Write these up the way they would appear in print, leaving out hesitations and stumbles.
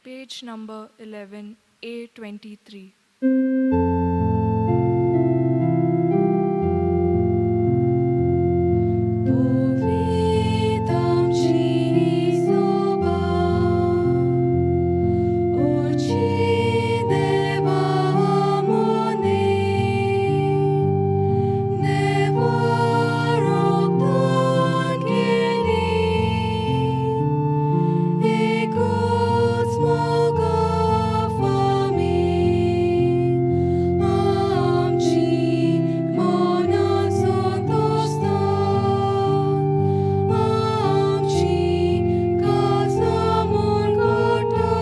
Page number 11, A23. Powitam ci soba, ucinewamo ne vorok i Guds mogafami, amci monason dostan, amci kazamur gota,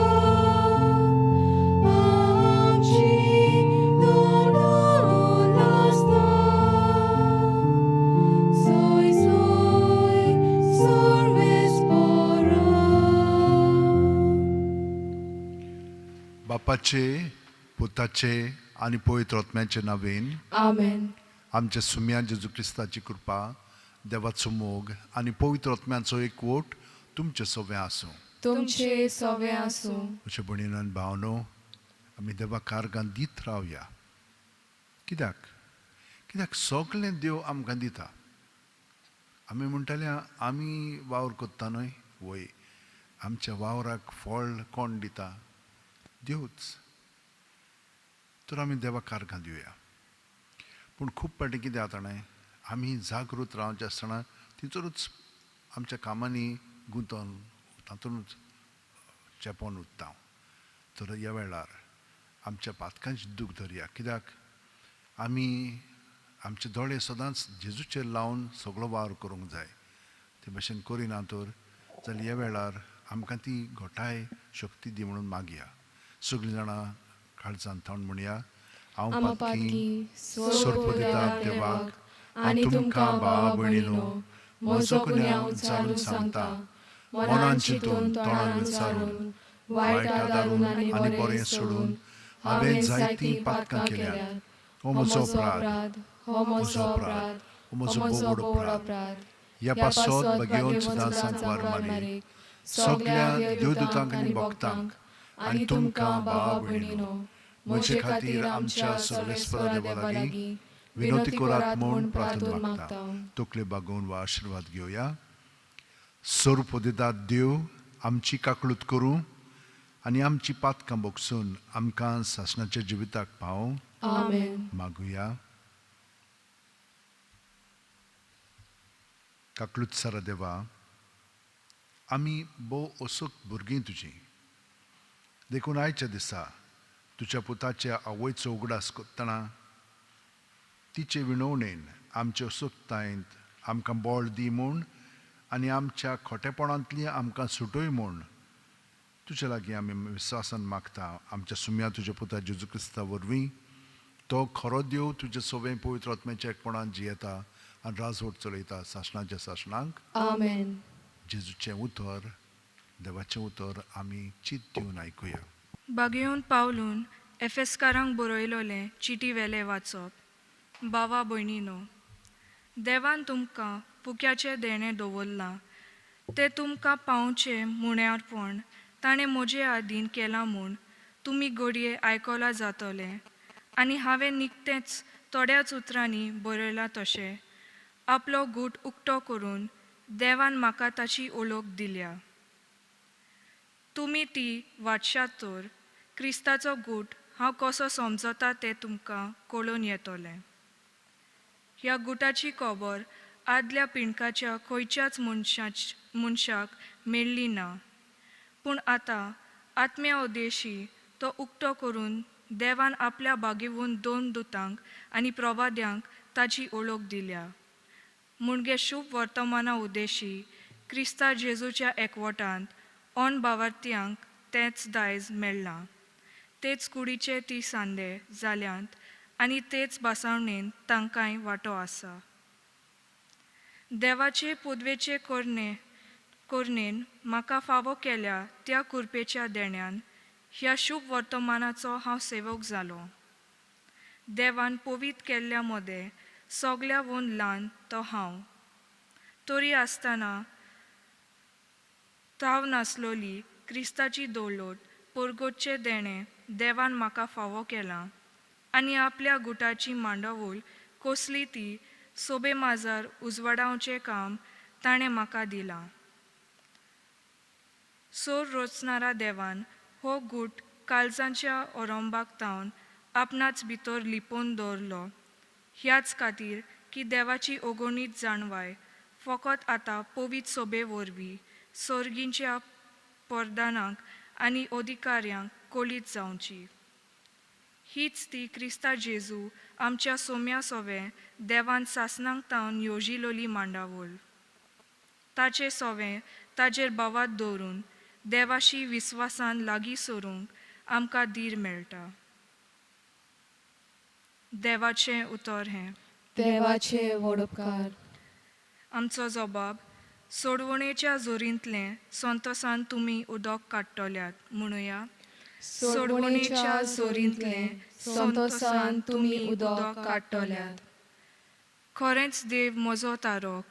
amci dolorlastan, soy sorves pora. बापाचे पुताचे आणि पवित्र आत्म्याचे नावेन Amen. आमच्या सुम्या जेजू क्रिस्ताची कृपा देवाचो मोग आणि पवित्र आत्म्याचो एकवट तुमचे सगळे आसूं. तुमचे सवे आसूं. अशें भणीन आनी भावनो आमी देवा कारगां दीत रावया. कित्याक सगळें देव आमकां दिता. आमी म्हणटाले आमी वावर कोत्ता न्हय, वय आमच्या वावराक फळ कोण दिता? देवच. तर आमी देवा कारगां दिवया. पूण खूब फावटी कितें जाता न्हय, आमी जागृत रावचे आसतना तितूरूच आमच्या कामांनी गुंतोवन तातूंतच चेपोन उरता. तर ह्या वेळार आमच्या पातकांची दूख धरया. कित्याक आमी आमचे दोळे सदांच जेजूचेर लावन सगळो वावर करूंक जाय. ते भशेन करिना तर जाल्यार ह्या वेळार आमकां ती घोटाय शक्ती दी म्हणून मागया. सगळीं जाणां काळजांत थावन म्हणया, हांव पातकी सोरपो दितात देवाक आनी तुमकां भावा भयणीनो, म्हजो गुन्यांव जाणून सांगता, मनान चिंतून तोंडान विचारून वायटा दारून आनी बरें सोडून हांवें जायतीं पातकां केल्यात. हो म्हजो अपराध, हो म्हजो अपराध, हो म्हजो बोड अपराध. ह्या पासत बगेवन सुद्दां सांगवार मारीक सगळ्या देवदूतांक आनी भक्तांक आनी तुमकां भावा भयणीनो, म्हजे खातीर आमच्या सर्वेस्परा देवा लागीं विनोती करात म्हूण प्रार्थना मागता. तकले बागोवन वा आशिर्वाद घेवया. स्वरूप दितात देव आमची काकळूत करूं आनी आमची पातकां बोगसून आमकां सासणाच्या जिविताक पावों. Amen. मागुया. काकळूत सारा देवा, आमी भोव असोक भुरगीं तुजीं. देखून आयच्या दिसा तुज्या पुताच्या आवयचो उगडास कोत्तना तिचे विणवणेन आमचे असोकतायेंत आमकां बळ दी म्हूण आनी आमच्या खोटेपणांतली आमकां सुटोय म्हूण तुजे लागीं आमी विस्वासान मागता. आमच्या सुम्या तुज्या पुता जेजू क्रिस्ता वरवीं तो खरो देव तुजे सवें पवित्र आत्म्याच्या एकपणान जियेता आनी राजवट चलयता सासणाच्या सासणांक. Amen. जेजूचें उतर, देवाचें उतर आमी चित दिवन आयकुया. बागेवन पावलून एफेसकारांक बरयलोलें चिटी वेले वाचप. भावा भयणीनो, देवान तुमकां पुक्याचें देणें दवरलां. तें तुमकां पावचें मुण्यारपण ताणें म्हजे आदीन केलां म्हूण तुमी घडये आयकलां जातलें. आनी हांवें निकतेंच थोड्याच उतरांनी बरयलां तशें आपलो गूट उक्तो करून देवान म्हाका ताची ओळख दिल्या. तुमी ती वाचशात तर क्रिस्ताचो गूट हांव कसो समजता तें तुमकां कळून येतलें. ह्या गुटाची खबर आदल्या पिणकाच्या खंयच्याच मनशाक मेळ्ळी ना. पूण आतां आत्म्या उद्देशी तो उक्तो करून देवान आपल्या बागेवून 2 दुतांक आनी प्रवाद्यांक ताची ओळख दिल्या. मुणगे शुभ वर्तमाना उद्देशी क्रिस्ता जेजूच्या एकवटांत ओन भावार्थ्यांक तेंच दायज मेळ्ळां. तेच कुडीचे ती सांदे जाल्यांत आनी तेच बासावणेन तांकांय वांटो आसा. देवाचे पुदवेचे कोरणेन म्हाका फावो केल्या त्या कृपेच्या देण्यान ह्या शुभ वर्तमानाचो हांव सेवक जालो. देवान पवित केल्ल्या मदें सगळ्यावून ल्हान तो हांव. तरी आसतना ताव नासलोली क्रिस्ताची दवलट पोरगोटचे देणे देवान म्हाका फावो केलां आनी आपल्या गुटाची मांडवूल कोसली ती सोबे माजार उजवाडावचें काम ताणें म्हाका दिलां. सोर रोचणारा देवान हो गूट काळजांच्या ओरंबाक तावन आपणाच भितर लिपोवन दवरलो. ह्याच खातीर की देवाची ओगोणीत जाणवाय फकत आतां पवित्र सोबे वरवीं सर्गींच्या परदानांक आनी अधिकाऱ्यांक कोलीत जावची. हीच ती क्रिस्ता जेजू आमच्या सोम्या सोवे देवान सासणांक तावन येवजिलोली मांडावळ. ताचे सोवे ताजेर बावात दवरून देवाशी विस्वासान लागीं सरूंक आमकां धीर मेळटा. देवाचें उतर हें: देवाचे व्हड उपकार. आमचो जबाब: सोडवणेच्या जोरींतलें संतोसान तुमी उदक काडटल्यात. म्हणुया: सोडवणेच्या जोरींतलें संतोसान तुमी उदक काडटल्यात. खरेंच देव म्हजो तारोक,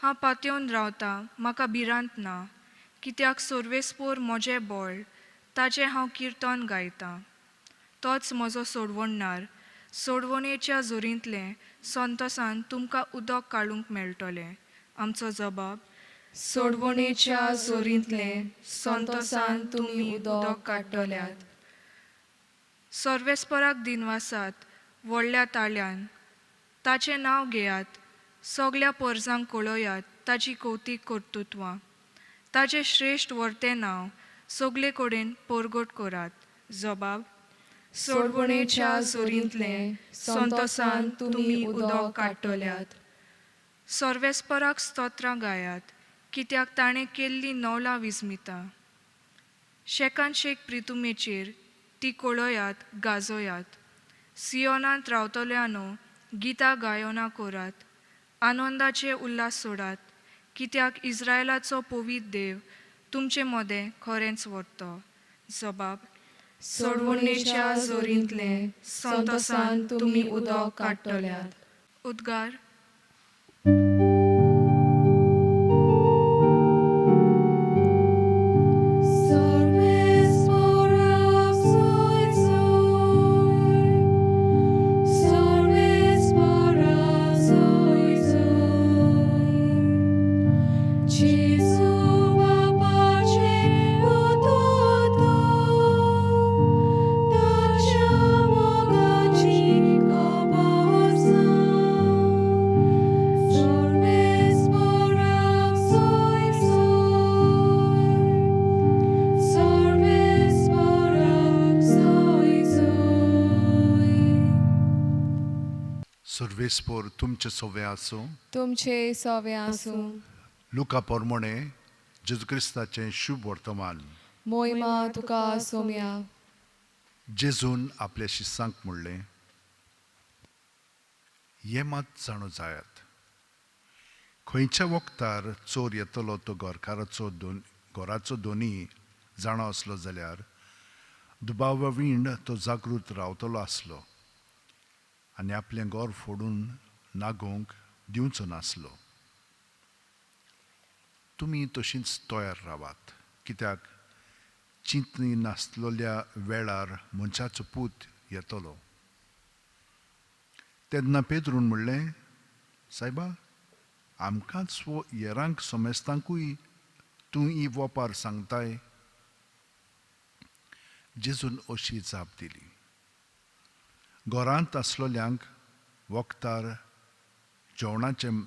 हांव पातयेवन रावतां, म्हाका भिरांत ना. कित्याक सर्वेस्पोर म्हजें बळ, ताचें हांव किर्तन गायतां. तोच म्हजो सोडवणणार. सोडवणेच्या जोरींतलें संतोसान तुमकां उदक काडूंक मेळटलें. आमचो जबाब: सोडवणेच्या जोरींतलें संतोसान तुमी उदक काडटल्यात. सर्वेस्पराक दिनवासात व्हडल्या ताळ्यान ताचें नांव घेयात. सगल्या परजांक कळयात ताची कौतीक कर्तुत्वां. ताचें श्रेश्ठ व्हरतें नांव सगले कडेन परगट करात. जबाब: सोडवणेच्या जोरींतलें संतोसान तुमी उदक काडटल्यात. सर्वेस्पराक स्तोत्रां गायात, कित्याक ताणें केल्लीं नवलां विस्मिता. शेकान शेक प्रितुमेचेर ती कळयात, गाजोयात. सियोनांत रावतल्यांनो, गितां गायनां करात. आनंदाचे उल्हास सोडात, कित्याक इस्रायलाचो पवित्र देव तुमचे मदें खरेंच व्हरतो. जबाब: सोडवणेच्या जोरींतलें संतोसान तुमी उदक काडटल्यात. उद्गार. Sorvesporak soy soy, Sorvesporak soy soy. Jesu bapace utoto, Tacia mogaci koborsa. Sorvesporak soy soy, Sorvesporak soy soy. सर्वेस्पोर तुमचे सोवे आसूं. तुमचे सोवे आसूं. लुका पोरमोणे जेजू क्रिस्ताचें शुभ वर्तमान. मोहिमा तुका सोम्या. जेजून आपल्या शिसांक म्हणलें, हे मात जाणू जायात, खंयच्या वखदार चोर येतलो तो घराचो दोनी जाणो असलो जाल्यार दुबावा विंड तो जागृत रावतलो आसलो आनी आपलें घर फोडून नागोवंक दिवचो नासलो. तुमी तशींच तयार रावात, कित्याक चिंतनी नासलोल्या वेळार मनशाचो पूत येतलो. तेन्ना पेद्रून म्हणलें, सायबा, आमकांच वो येरांक सोमेस्तांकूय तूं ही वोपार सांगताय. जेजून अशी जाप दिली. घरांत आसलोल्यांक वखदार जेवणाचें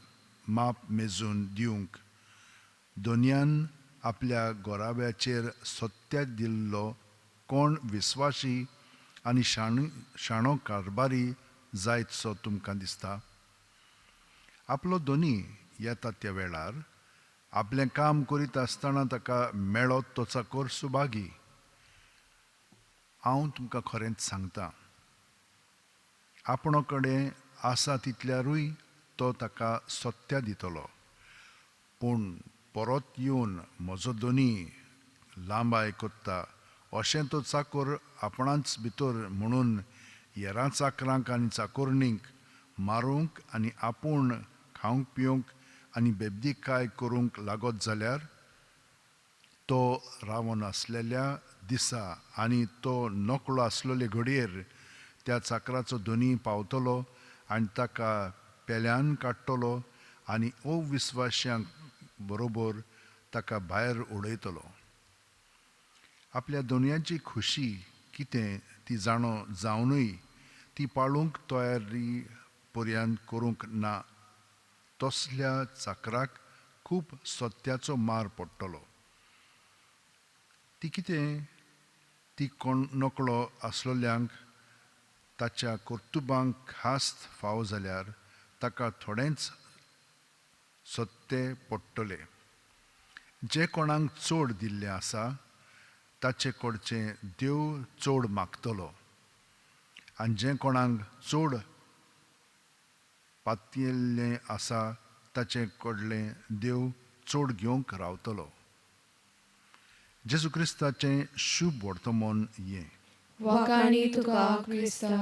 माप मेजून दिवंक दोनयान आपल्या घोराब्याचेर सत्याक दिल्लो कोण विस्वाशी आनी शाणो कारबारी जायतसो तुमकां दिसता. आपलो दोनी येता त्या वेळार आपलें काम करीत आसतना ताका मेळत तो चाकर सुभागी. हांव तुमकां खरेंच सांगतां, आपणो कडेन आसा तितल्यारूय तो ताका सत्या दितलो, पूण परत येवन म्हजो दोनी लांब आयकता अशें तो चाकर आपणाच भितर म्हणून हेरां चाकरांक आनी चाकोरणींक मारूंक आनी आपूण खावंक पिवंक आनी बेबदी काय करूंक लागत जाल्यार तो रावून आसलेल्या दिसा आनी तो नकळो आसलेले घडयेर त्या चाकराचो दोनी पावतलो आनी ताका पेल्यान काडटलो आनी अविस्वाश्यांक बरोबर ताका भायर उडयतलो. आपल्या दोनयाची खुशी कितें ती जावनूय ती पाळूंक तयारी पर्यंत करूंक ना. तसल्या चाकराक खूब सत्याचो मार पडटलो. ती कितें ती कोण नकळो आसलेल्यांक ताच्या कर्तुबांक खास्त फावो जाल्यार ताका थोडेंच सत्य पडटलें. जे कोणाक चड दिल्लें आसा ताचे कडचें देव चड मागतलो आनी जें कोणाक चड पातिल्लें आसा ताचे कडलें देव चड घेवंक रावतलो. जेजू क्रिस्ताचें शुभ वर्तमान हें. वखाणी तुका क्रिस्ता.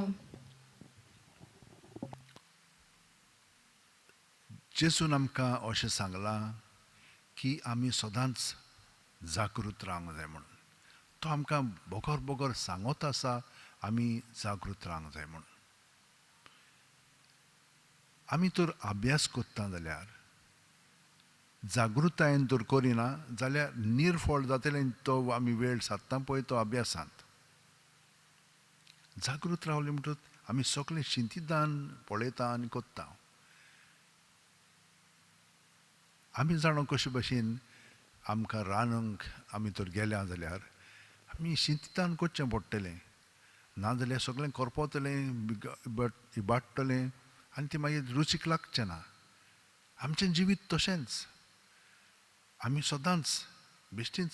जेजून आमकां अशें सांगलां की आमी सदांच जागृत रावंक जाय म्हणून. तो आमकां बोगोर बोगोर सांगत आसा आमी जागृत रावंक जाय म्हणून. आमी तर अभ्यास करता जाल्यार जागृतायेन तर करिना जाल्यार निर्फळ जातलें तो आमी वेळ सादता पळय तो अभ्यासांत. जागृत रावले म्हणटच आमी सगळें शिंतिदान पळयता आनी कोत्ता. आमी जाणो कशे भशेन आमकां रांदूंक आमी तर गेल्या जाल्यार आमी शिंतिदान करचें पडटलें. नाजाल्यार सगळें करपतलें इबाडटलें आनी तें मागीर रुचीक लागचें ना. आमचें जिवीत तशेंच. आमी सदांच बेश्टीच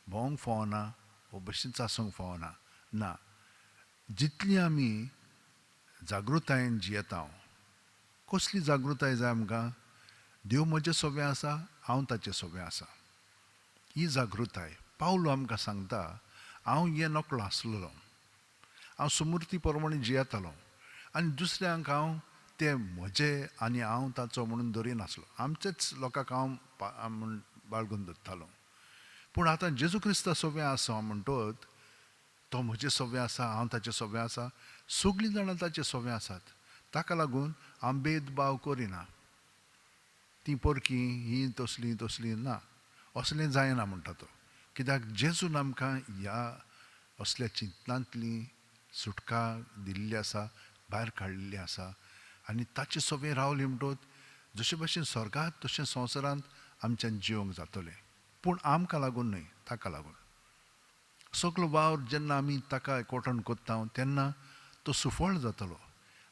भोंवंक फावना वो बेश्टीच आसूंक फावना. ना, जितली आमी जागृतायेन जियेता. कसली जागृताय जाय आमकां? देव म्हजें सगळें आसा, हांव ताचें सगळें आसा. ही जागृताय. पावलो आमकां सांगता हांव हें नकळो आसलेलो, हांव सुमृती प्रमाणे जियेतालो आनी दुसऱ्यांक हांव तें म्हजें आनी हांव ताचो म्हणून धरिनासलो. आमचेच लोकांक हांव म्हूण बाळगून धरतालो. पूण आतां जेजू क्रिस्ता सगळें आसा म्हणटच तो म्हजें सगळें आसा, हांव ताचें सगळें आसा. सगळीं जाणां ताचें सगळें आसात. ताका लागून हांव भेदभाव करिना. ती परकी ही तसली तसली ना, असलें जायना म्हणटा तो. कित्याक जेजून आमकां ह्या असल्या चिंतनांतली सुटका दिल्ली आसा, भायर काडिल्ली आसा आनी ताचें सगळें रावलें म्हणटच जशे भशेन स्वर्गांत तशें संवसारांत आमच्यान जिवंक जातलें. पूण आमकां लागून न्हय, ताका लागून. सगळो वावर जेन्ना आमी ताका एकवटान कोत्ता तेन्ना तो सुफळ जातलो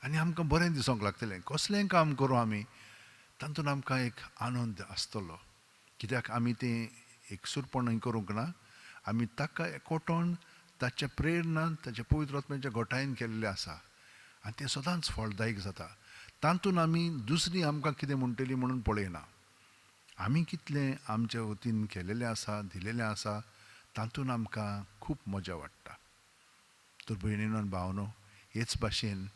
आनी आमकां बरें दिसोंक लागतलें. कसलेंय काम करूं आमी तातूंत आमकां एक आनंद आसतलो. कित्याक आमी तें एकसूरपणान करूंक ना, आमी ताका एकवटोन ताच्या प्रेरणान ताच्या पवित्र आत्म्याच्या घोटायेन केल्लें आसा आनी तें सदांच फळदायक जाता. तातूंत आमी दुसरीं आमकां कितें म्हणटलीं म्हणून पळयना. आमी कितलें आमच्या वतीन केलेलें आसा, दिलेलें आसा तातूंत आमकां खूब मजा वाडटा. तर भयणीनो आनी भावनो, हेच भाशेन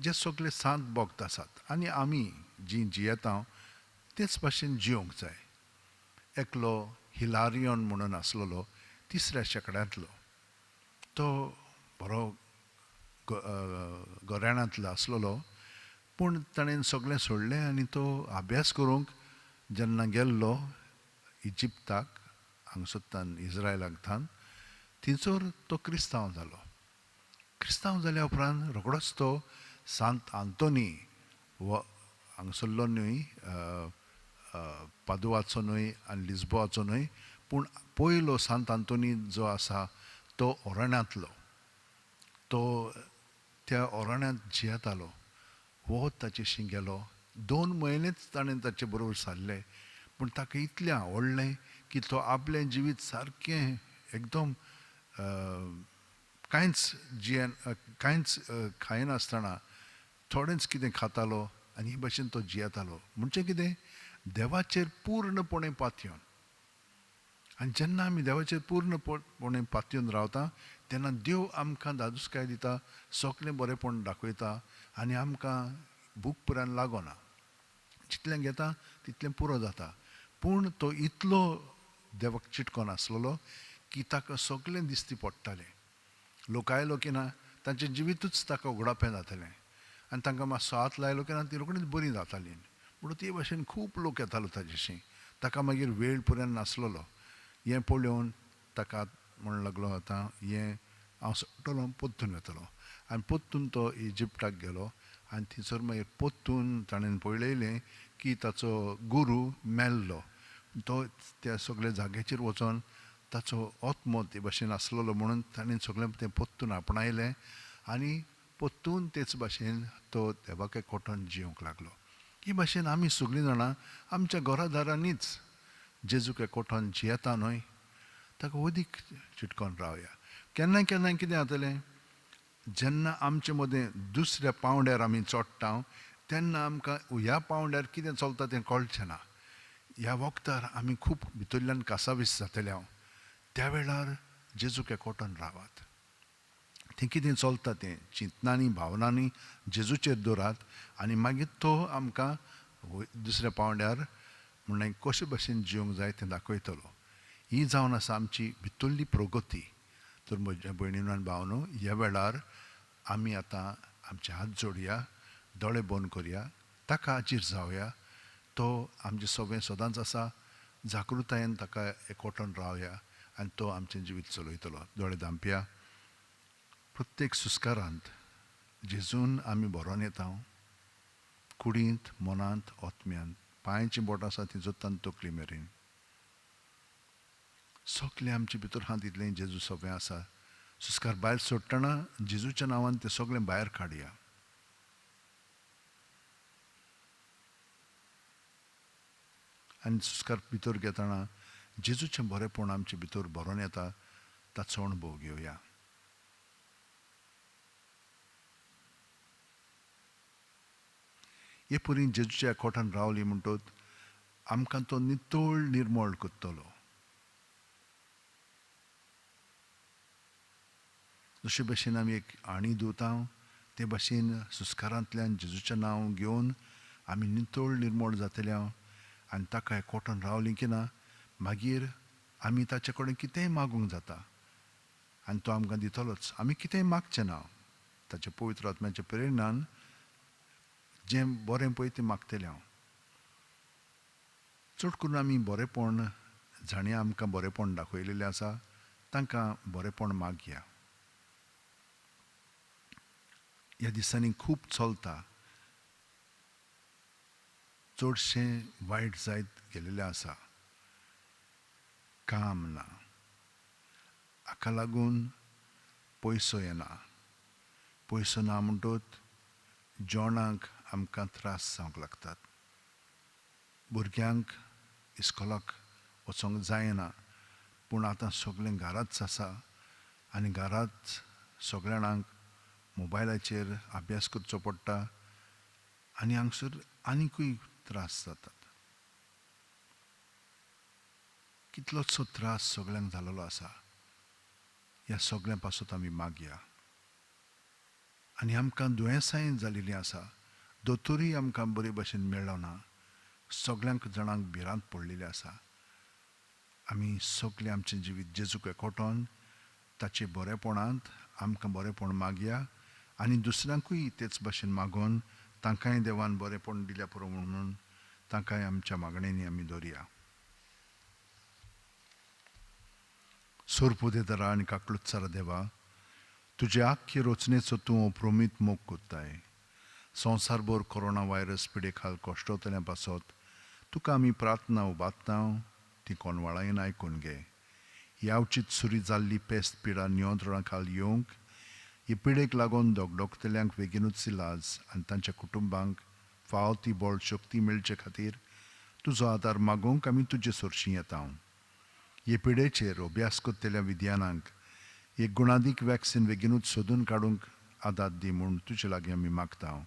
जे सगळे सांत भक्त आसात आनी आमी जीं जियेता तेच भाशेन जिवंक जाय. एकलो हिलारियन म्हणून आसलेलो 3ऱ्या शेंकड्यांतलो. तो बरो घराण्यांतलो आसलेलो, पूण ताणें सगळें सोडलें आनी तो अभ्यास करूंक जेन्ना गेल्लो इजिप्ताक, हांगसरल्यान इज्रायलाक थान, थंयसर तो क्रिस्तांव जालो. क्रिस्तांव जाल्या उपरांत रोखडोच तो सांत आंतोनी हो हांगसरलो न्हय, पादुवाचो न्हय आनी लिस्बोवाचो न्हय, पूण पयलो सांत आंतोनी जो आसा तो ओराण्यांतलो. तो त्या ओराण्यांत जियेतालो. हो ताचेशी गेलो. 2 म्हयनेच ताणें ताचे बरोबर सारले, पूण ताका इतलें आवडलें की तो आपलें जिवीत सारकें एकदम कांयच खायनासतना थोडेंच कितें खातालो आनी हे भाशेन तो जियेतालो. म्हणजे कितें? देवाचेर पूर्णपणे पातयेवन. आनी जेन्ना आमी देवाचेर पूर्णपणे पातयेवन रावता तेन्ना देव आमकां दादूसकाय दिता, सगळें बरेंपण दाखयता आनी आमकां भूक पुरान लागना. जितलें घेता तितलें पुरो जाता. पूण तो इतलो देवाक चिटकोन आसलेलो की ताका सगळें दिसती पडटालें. लोक आयलो की ना तांचें जिवीतूच ताका उगडापें जातालें आनी तांकां मातसो हात लायलो की ना ती रोखडीच बरी जातालीं. म्हणून ते भाशेन खूब लोक येतालो ताजेशी. ताका मागीर वेळ पर्यंत नासलेलो. हें पळोवन ताका म्हण लागलो आतां हें हांव सोडटलों पोत्तून वतलो. आनी पोत्तून तो इजिप्टाक गेलो आनी थंयसर मागीर पोत्तून ताणें पळयलें की ताचो गुरू मेल्लो. तो त्या सगळ्या जाग्याचेर वचोन ताचो आत्मो ते भाशेन आसलेलो म्हणून ताणें सगळें तें पोत्तून आपणायलें आनी पोत्तून तेच भाशेन तो देवाके कोठोन जिवंक लागलो. ही भाशेन आमी सगळीं जाणां आमच्या घरादारांनीच जेजूके कोठोन जियेता न्हय, ताका अदीक चिटकोन रावया. केन्नाय केन्नाय कितें जातलें, जेन्ना आमचे मदें दुसऱ्या पावंड्यार आमी चोडटा तेन्ना आमकां ह्या पावंड्यार कितें चलता तें कळचें ना. ह्या वखदार आमी खूब भितरल्यान कासावीस जातले त्या वेळार जेजूके कोठोन रावात. तें कितें चलता तें चिंतनांनी भावनांनी जेजूचेर दवरात आनी मागीर तो आमकां दुसऱ्या पावंड्यार म्हणलें कशे भाशेन जिवंक जाय तें दाखयतलो. ही जावन आसा आमची भितरली प्रगती. तर म्हज्या भयणीनो आनी भावनो, ह्या वेळार आमी आतां आमचे हात जोडया, दोळे बंद करया, ताका हाजीर जावया. तो आमचें सगळें सदांच आसा. जागृतायेन ताका एकवटून रावया आनी तो आमचें जिवीत चलयतलो. दोळे धांपया. प्रत्येक सुस्कारांत जेजून आमी भरोन येता. कुडींत, मनांत, आत्म्यांत. पांयाचीं बोटां आसा तीं जोत्तान तकली मेरेन. सगळें आमचे भितर आहा तितलें जेजू सगळें आसा. सुस्कार भायर सोडटना जेजूच्या नांवान तें सगळें भायर काडया. आनी सुस्कार भितर घेतना जेजूचें बरेंपण आमचे भितर भरोन येता ताचो अणभव घेवया. हे परी जेजूच्या एकवटान रावली म्हणटच आमकां तो नितळ निर्मळ करतलो. जशे भाशेन आमी एक आणी दिवता ते भाशेन सुस्कारांतल्यान जेजूचें नांव घेवन आमी नितळ निर्मळ जातल्या आनी ताका एकवटान रावलीं की ना मागीर आमी ताचे कडेन कितेंय मागूंक जाता आनी तो आमकां दितलोच. आमी कितेंय मागचें ना. ताचे पवित्र आत्म्याच्या प्रेरणान जें बरें पळय तें मागतलें हांव. चड करून आमी बरेंपण जाणीं आमकां बरेंपण दाखयलेलें आसा तांकां बरेंपण मागया. ह्या दिसांनी खूब चलता. चडशें वायट जायत गेलेलें आसा. काम ना, हाका लागून पयसो येना. पयसो ना म्हणटच जेवणाक आमकां त्रास जावंक लागतात. भुरग्यांक इस्कॉलाक वचोंक जायना पूण आतां सगळें घराच आसा आनी घरांत सगळ्या जाणांक मोबायलाचेर अभ्यास करचो पडटा आनी हांगसर आनिकूय त्रास जातात. कितलोसो त्रास सगळ्यांक जालेलो आसा. ह्या सगळ्या पासून आमी मागया. आनी आमकां दुयेंसांय जालेलीं आसा. दोतोरूय आमकां बरे भाशेन मेळ्ळो ना. सगळ्यांक जाणांक भिरांत पडलेली आसा. आमी सगळें आमचें जिवीत जेजूक एकवटोन ताचे बरेपणांत आमकां बरेपण मागया आनी दुसऱ्यांकूय तेच भाशेन मागोन तांकांय देवान बरेपण दिल्या पुरो म्हणून तांकांय आमच्या मागणेनी आमी दवरया. सोरपुदेदारा आनी काकलुत्सारा देवा, तुजे आख्खे रचनेचो तूं अप्रोमीत मोग कोत्ताय. संवसारभर कोरोना व्हायरस पिडे खाल कश्टवतल्या पासत तुका आमी प्रार्थना उबारता ती कोनवाळायेन आयकून घे. यावचीत सुरी जाल्ली पेस्त पिडा नियंत्रणा खाल येवंक, हे पिडेक लागून दोगदोगतल्यांक बेगीनूच इलाज आनी तांच्या कुटुंबांक फाव ती बळ शक्ती मेळचे खातीर तुजो आदार मागोवंक आमी तुजे सोरशीं येता. हे पिडेचेर अभ्यास करतल्या विद्यानांक एक गुणादीक वॅक्सीन बेगीनूच सोदून काडूंक आदार दी म्हूण तुजे लागीं आमी मागता.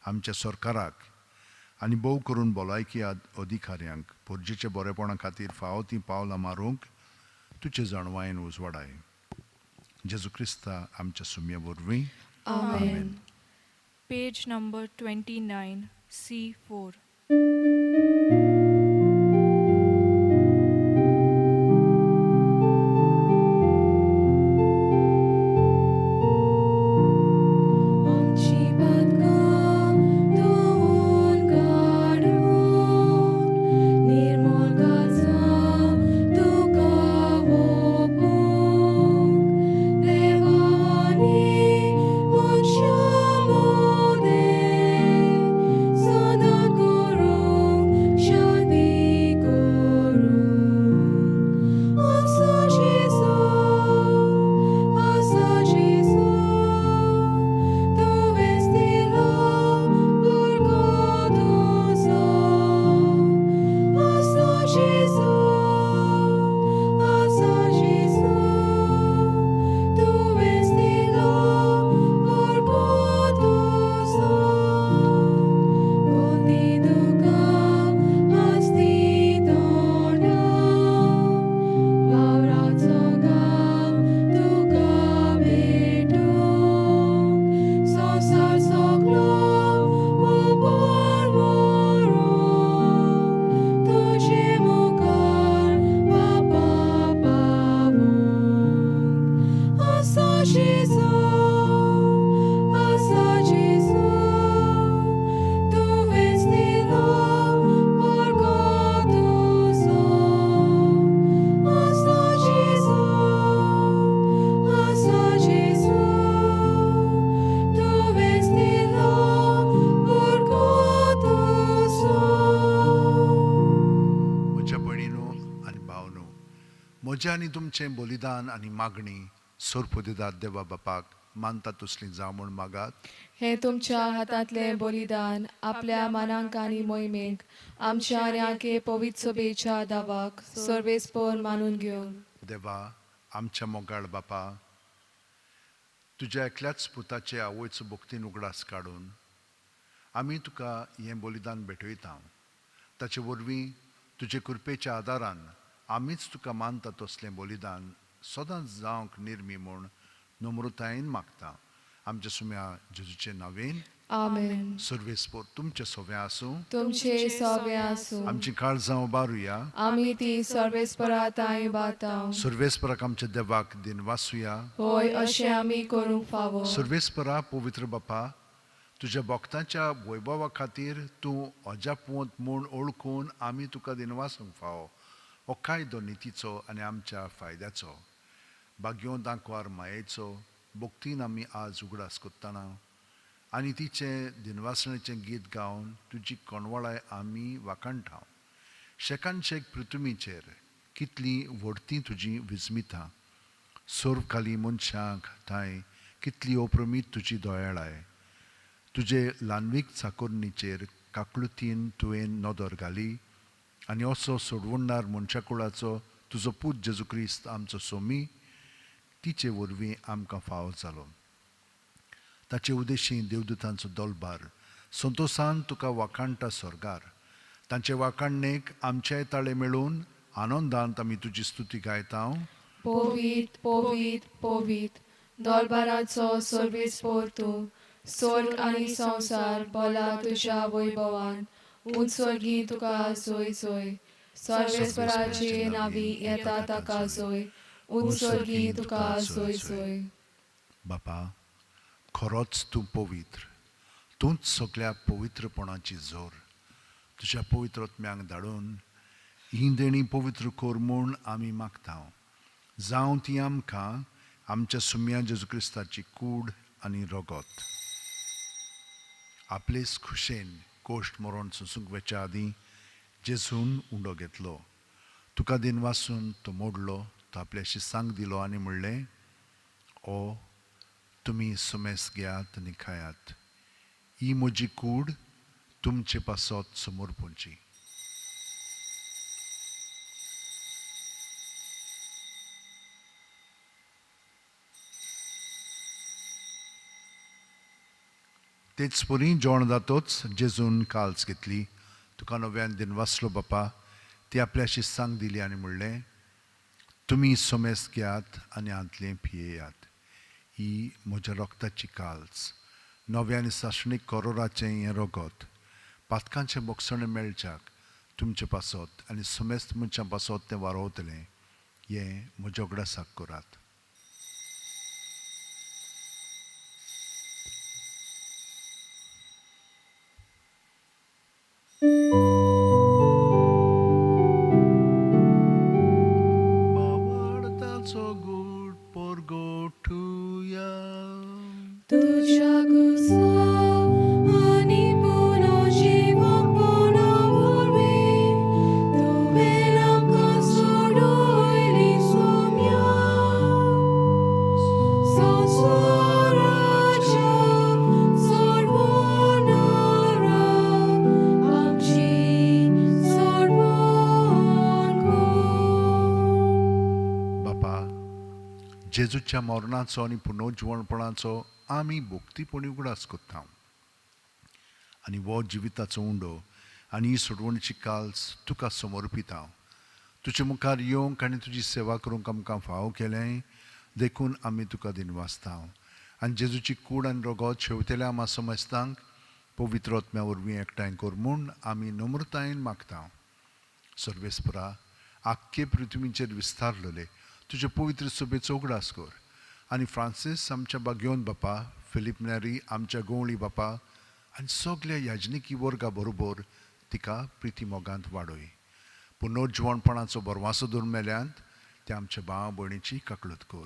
आमच्या सरकाराक आनी भोव करून भलायकी अधिकाऱ्यांक पुर्जेच्या बरेपणा खातीर फाव ती पावलां मारूंक तुजे जाणवायेन उजवाडाय. जेजू क्रिस्ता आमच्या सुम्या वरवीं. Amen. Page number 29, C4. म्हजें आनी तुमचें बलिदान आनी मागणी सोर्प दितात देवा बापाक मानता तसलीं जावं म्हूण मागात. हे तुमच्या हातांतले बलिदान आपल्या मानांक आनी मोहिमेक आमच्या न्याके पवित्र सभेच्या दावाक सर्वेस्पर मानून घेवन देवा आमच्या मोगाळ बापा, तुज्या एकल्याच पुताचे आवयचो भक्तीन उगडास काडून आमी तुका हें बलिदान भेटयता. ताचे वरवीं तुजे कृपेच्या आदारान आमीच तुका मानता तसलें बलिदान सदांच जावंक निर्मी म्हूण नम्रतायेन मागता. आमच्या सुम्या जेजूचे नांवेन आमेन. सर्वेस्पर तुमचे सोवे आसूं. तुमचे सवे आसूं. आमची काळजां उबारुया. आमी ती सर्वेस्पराताय बाताव. सर्वेस्पराक आमच्या देवाक दिन वासुया. होय अशें आमी करूंक फावो. सर्वेस्परा पवित्र बापा, तुज्या भक्तांच्या वैभवा खातीर तूं अजापवंत म्हूण ओळखून आमी तुका दिनवासूंक फावो. हो कायदो नितीचो आनी आमच्या फायद्याचो. भाग्योन दाखवार मायेचो भक्तीन आमी आज उगडास कोत्ताना आनी तिचें दिनवासणेचें गीत गावन तुजी कोणवळाय आमी वाखाणटा. शेकान शेक पृथ्वीचेर कितली व्हडती तुजी विस्मिता. सोर्प खाली मनशांक थंय कितली अप्रमीत तुजी दोयाळाय. तुजे ल्हानवीक चाकोरणीचेर काकळुतीन तुवें नदर घाली आनी असो सोडवणदार मनशा कुळाचो तुजो पूत जेजू क्रिस्त आमचो सोमी तिचे वरवीं आमकां फावो जालो. ताचे उद्देशी देवदूतांचो दलबार संतोशान तुका वाखाणटा स्वर्गार. तांचे वाखाणणेक आमचेय ताळे मेळून आनंदांत आमी तुजी स्तुती गायता. पोवीत पोवीत पोवीत दोलबाराचो सर्वेस्पर तूं. स्वर्ग आनी संवसार भला तुज्या वैभवान. उत्सर्गी तुका जोय जोय. सर्वेस्पराचे नावी येता ताका जोय. उत्सर्गी तुका जोय जोय. बापा, खरोच तूं पवित्र. तूंच सगळ्या पवित्रपणाची जोर. तुज्या पवित्रत्म्यांक धाडून ही देणी पवित्र कोर म्हूण आमी मागता. जावं ती आमकां आमच्या सुम्या जेजू क्रिस्ताची कूड आनी रगत. आपलेच खुशेन कोश्ट मरण सोंसूंक वेच्या आदीं जेजून उंडो घेतलो. तुका दिन वासून तो मोडलो. तो आपल्याशी सांग दिलो आनी म्हणलें, ओ तुमी सुमेस घेयात आनी खायात. ही म्हजी कूड तुमचे पासत समोर पोंची. तेच परी जेवण जातोच जेजून काल्स घेतली. तुका नव्यान दिन वासलो बापा. ती आपल्याशी सांग दिली आनी म्हणलें, तुमी सोमेस घेयात आनी आंतलें पियेयात. ही म्हज्या रक्ताची काल्स. नव्यान सासणीक करोराचें हें रगत. पातकांचें बोगसणें मेळच्याक तुमचे पासत आनी सोमेस्त मनशां पासत तें वारोवतलें. हें म्हज्या उगडासाक करात. बावार्ताचो गूट पोरगोठुया. तुझ्या कुसा आणि पुनर्जीवनपणा वरवीं तुवें आमकां सोडूयली सोम्या. संवसाराच्या सोडवणारा आमची सोडवण कर. बापा, जेजूच्या मरणाचो आनी पुनर्जीवनपणाचो आमी भोक्तीपणी उगडास कोत्ता. आनी हो जिविताचो उंडो आनी ही सोडवणीची काल्स तुका समर्पिता. तुजे मुखार येवंक आनी तुजी सेवा करूंक आमकां फावो केलें देखून आमी तुका दिनवासता. आनी जेजूची कूड आनी रगत शेवतेल्या आमा समजतांक पवित्र आत्म्या वरवीं एकठांय कर म्हूण आमी नम्रतायेन मागता. सर्वेस्परा, आख्खे पृथ्वीचेर विस्तारलेले तुजे पवित्र सभेचो उगडास कर. आनी फ्रांसीस आमच्या बागयोन बापा, फिलीप नॅरी आमच्या गवळी बापा आनी सगळ्या याजनिकी वर्गा बरोबर तिका प्रिती मोगांत वाडय. पुनर्जीवनपणाचो बरवासो दवरून मेल्यांत ते आमच्या भावा भयणीची काकळूत कर.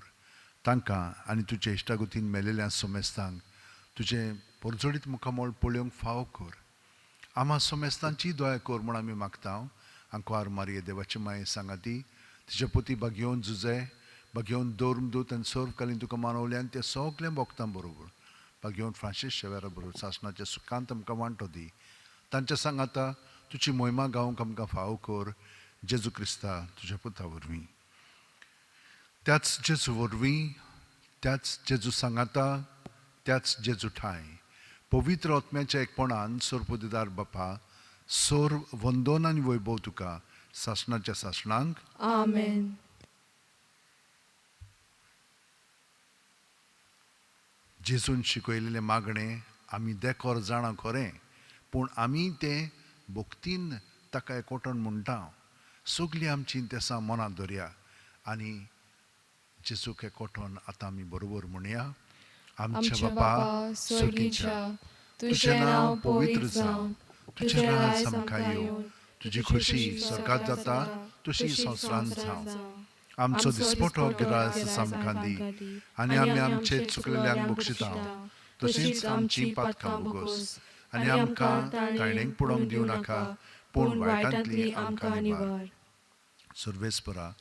तांकां आनी तुजे इश्टागतीन मेलेल्या सोमेस्तांक तुजें परजोडीत मुखामोळ पळोवंक फावो कर. आम्हा सोमेस्तांची दोया कर म्हूण आमी मागता. आंकवार मारये देवाची माये सांगाती तिचे पोती घेवन झुजे घेवन दौर्म दूत आनी सर्व कालीन तुका मानवले आनी ते सगल्या भक्तां बरोबर घेवन फ्रांसीस शेवेरा बरोबर सासणाच्या सुखांत आमकां वांटो दी. तांच्या सांगाता तुजी मोहिमा गावंक आमकां फाव कर जेजू क्रिस्ता तुज्या पुता वरवीं. त्याच जेजू वरवीं, त्याच जेजू सांगाता, त्याच जेजू ठाय पवित्र आत्म्याच्या एकपणान सोरपोतीदार बापा सोर वंदन आनी वैभव तुका सासणाच्या सासणांक. आमेन. जेजून शिकयलेले मागणे आमी देकोर जाणा खरें, पूण आमी तें भक्तीन ताका एकवटून म्हणटा. सगलीं आमची तेसां मनांत दवरया आनी जेजूक एकवटून आतां आमी बरोबर म्हणया. आमच्या बापा स्वर्गीच्या, तुझें नांव पवित्र जावं, तुझें राज आमकां येवं, तुजी खुशी स्वर्गांत जाता तशी संवसारांत जावं. आमचो दिसपटो गिराय आमकां दी आनी आमी आमचे चुकलेल्यांक बक्षिता तशींच आमची पातकां बोगोस आनी आमकां ताळणेक पडोवंक दिवं नाका, पूण वायटांतली आमकां निवार. सर्वेस्परा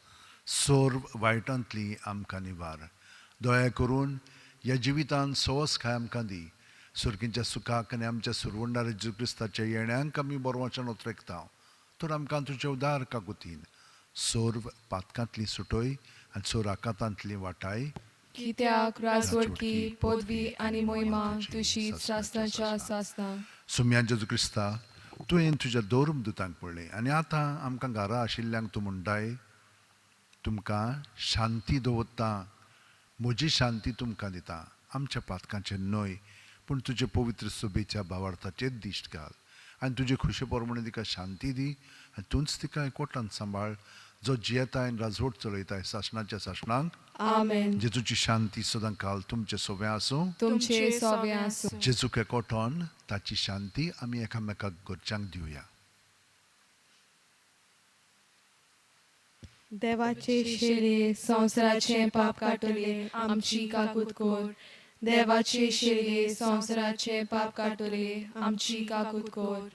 सोर वायटांतली आमकां निवार. दया करून ह्या जिवितांत सोस खाय आमकां दी. सुरकींच्या सुखाक आनी आमच्या सुरवंडार जेजू क्रिस्ताच्या येण्याक आमी बरो वचन उतरयता. तर आमकां तुजें उदार काकुतीन सोर्व पातकांतली सुटोय आनी सोर आकांतांतली वाटाय. कित्याक राजवडकी पदवी आनी मोहिमा तुशीच सासणाच्या सासणां. सुम्या जेजू क्रिस्ता तुवें तुज्या दौर्म दुतांक पडलें आनी आतां आमकां घरा आशिल्ल्यांक तूं म्हणटाय तुमकां शांती दवरता, म्हजी शांती तुमकां दिता. आमच्या पातकांचेर न्हय पूण तुजे पवित्र सोबेच्या भावार्थाचेर दिश्ट घाल आनी तुजे खुशी प्रमाणे तिका शांती दी आनी तूंच तिका एकवटान सांबाळ जो जियेताय आनी राजवट चलयताय सासणाच्या सासणांक. आमेन. जेजूची शांती सदां काल तुमचे सोबे आसूं. तुमचे सोबे आसूं. जेजूक एकवटोन ताची शांती आमी एकामेकाक घरच्यांक दिवया. देवाचे शेरे संवसाराचे पाप काटले आमची काकूत कोर. देवाचे शेरे संवसाराचे पाप काटले आमची काकूत कोर.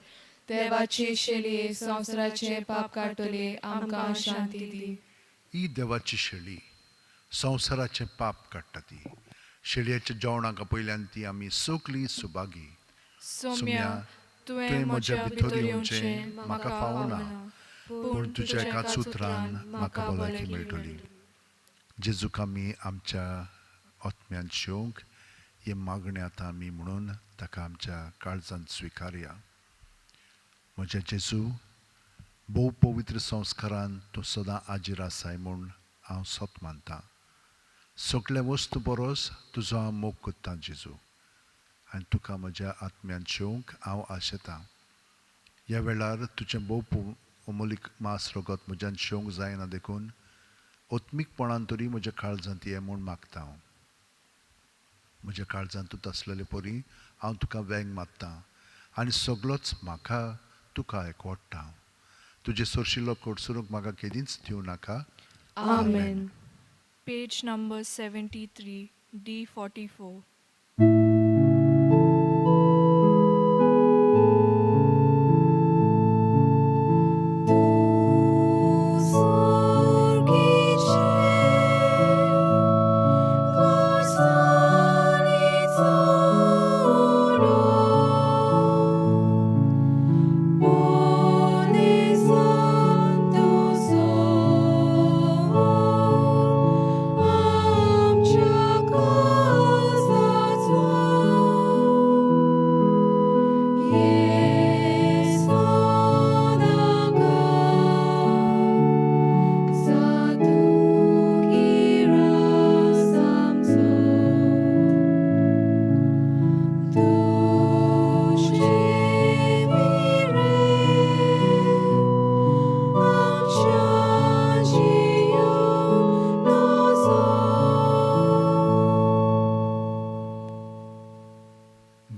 देवाचे शेरे संवसाराचे पाप काटले आमकां शांती दी. ही देवाची शेळी संवसाराचे पाप काडटा ती. शेळयेच्या जेवणाका पयल्यान ती आमी सगलीं सुभागी. सोम्या तुवें म्हज्या भितर येवचें म्हाका फावना, पूण तुज्या एकाच उतरान म्हाका भलायकी मेळटली. जेजूक आमी आमच्या आत्म्यान शिवंक हे मागणे आतां आमी म्हणून ताका आमच्या काळजांत स्विकारया. म्हज्या जेजू, भोव पवित्र संस्कारान तूं सदां आजीर आसाय म्हूण हांव सत मानतां. सगळे वस्तू बरोस तुजो हांव मोग कोत्तां जेजू आनी तुका म्हज्या आत्म्यान शिवंक हांव आशेतां. ह्या वेळार तुजें भोव अमोलीक मास रगत म्हज्यान शिवंक जायना देखून ओत्मीकपणान तरी म्हज्या काळजांत ये म्हूण मागता हांव. म्हज्या काळजांतूच आसलेले परी हांव तुका वेंग मागतां आनी सगळोच म्हाका तुका एकवडटा. तुजे सोरशिल्लो कोडसुरूंक म्हाका केदींच दिवं नाका. आमेन. Page number 73 D44.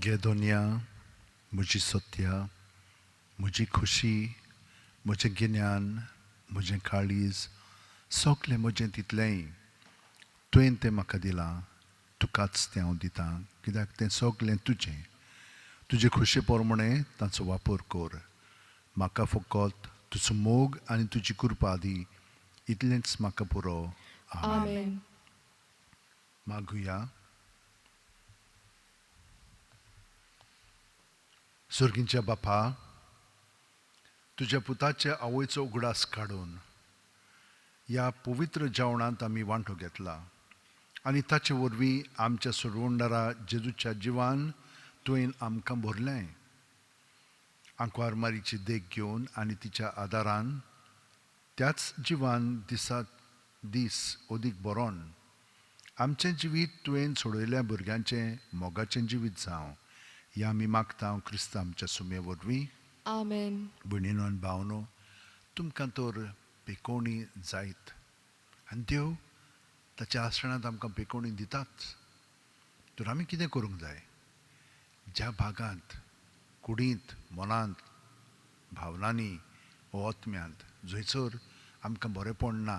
गेदोनिया म्हजी सत्या, म्हजी खुशी, म्हजें गिन्यान, म्हजें काळीज, सगलें म्हजें तितलेंय तुवें तें म्हाका दिलां. तुकाच तें हांव दितां कित्याक तें सगलें तुजें. तुजे खुशे प्रमाणे ताचो वापर कर. म्हाका फकत तुजो मोग आनी तुजी कृपा दी इतलेंच म्हाका पुरो. Amen. मागुया. सुर्गींच्या बापा, तुझ्या पुताचे आवयचो उगडास काडून ह्या पवित्र जेवणांत आमी वांटो घेतला आनी ताचे वरवीं आमच्या सोडवणदारा जेजूच्या जिवान तुवें आमकां भरलें. आंकवार मारीची देख घेवन आनी तिच्या आदारान त्याच जिवान दिसात दीस ओदीक बरोवन आमचें जिवीत तुवें सोडयल्या भुरग्यांचें मोगाचें जिवीत जावं. ह्या आमी मागता क्रिस्त आमच्या सुमे वरवीं. Amen. भयणीनो आनी भावनो, तुमकां तर पेकोवणी जायत आनी देव ताच्या आसरणांत आमकां पेकोवणी दिताच. तर आमी कितें करूंक जाय? ज्या भागांत कुडींत मनांत भावनांनी वा आत्म्यांत जंयसर आमकां बरेंपण ना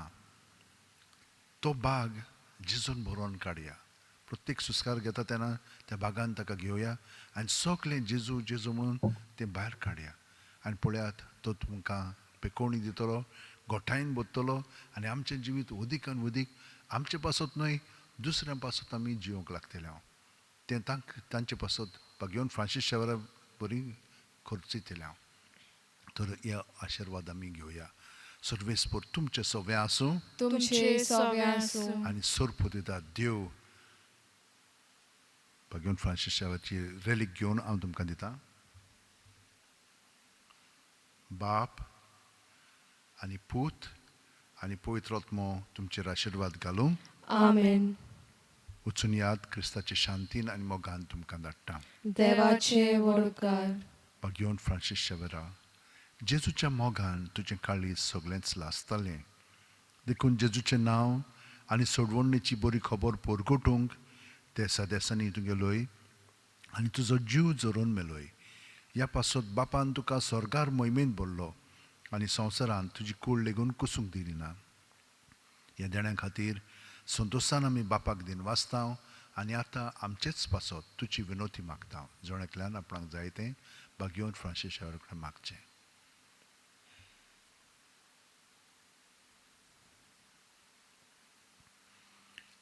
तो भाग जेजून भरोवन काडया. प्रत्येक सुस्कार घेता तेन्ना त्या भागांत ताका घेवया आनी सगळें जेजू जेजू म्हणून तें भायर काडया आनी पळयात तो तुमकां पेकोवणी दितलो, गोठायन बसतलो आनी आमचें जिवीत अदीक आनी अदीक आमचे पासत न्हय दुसऱ्यां पासत आमी जिवंक लागतले. हांव तें तांचे पासत घेवन फ्रांसीस शेवरा बरी खर्चितले. हांव तर हे आशिर्वाद आमी घेवया. सर्वेस्पर तुमचे सगळें आसूं तुमचे सवे आसूं. आनी सर्प दिता देव घेवन फ्रांसीस शेवराची रेलीक घेवन हांव तुमकां दितां. बाप आनी पूत आनी पवित्र आत्मो तुमचेर आशिर्वाद घालूं. Amen. वचून याद क्रिस्ताचे शांतीन आनी मोगान तुमकां धाडटा. देवाचे वडकार. घेवन फ्रांसीस शेवरा जेजूच्या मोगान तुजें काळीज सगळेंच लासतलें. देखून जेजूचें नांव आनी सोडवणेची बरी खबर परगटूंक ते सदेसांनी तुगेलोय आनी तुजो जीव जोरून मेलोय. ह्या पासत बापान तुका स्वर्गार मोहिमेंत भरलो आनी संवसारांत तुजी कूड लेगून कुसूंक दिली ना. ह्या देण्या खातीर संतोशान आमी बापाक दिन वाचता आनी आतां आमचेच पासत तुजी विनोती मागता. जोण्यातल्यान आपणाक जाय तें घेवन फ्रांसीस शेवरा कडेन मागचें.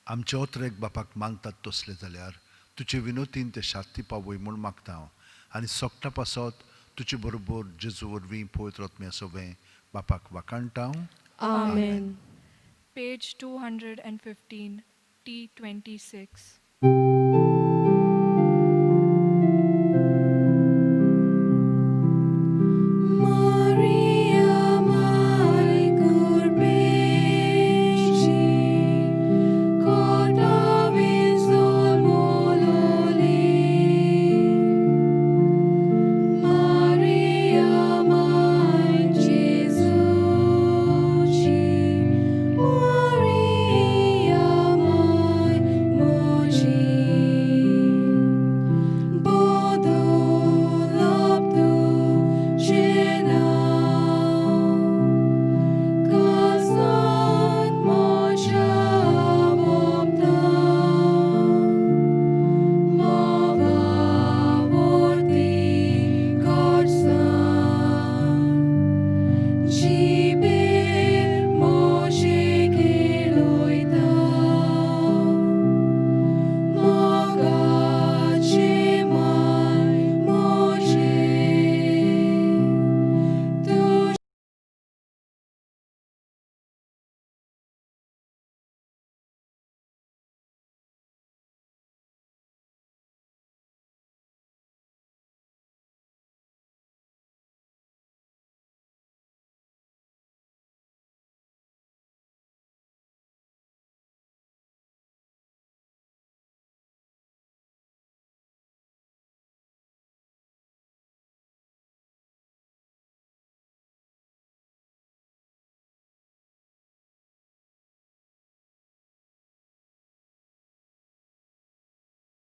आमचे ओत्रेक बापाक मागतात तसले जाल्यार तुजे विनोतीन ते शास्ती पावय म्हूण मागता हांव आनी सोगटा पासत तुजे बरोबर जेजू वरवीं पवित्र आत्म्या सवें बापाक वाकाणटा. Amen. Page 215, T26.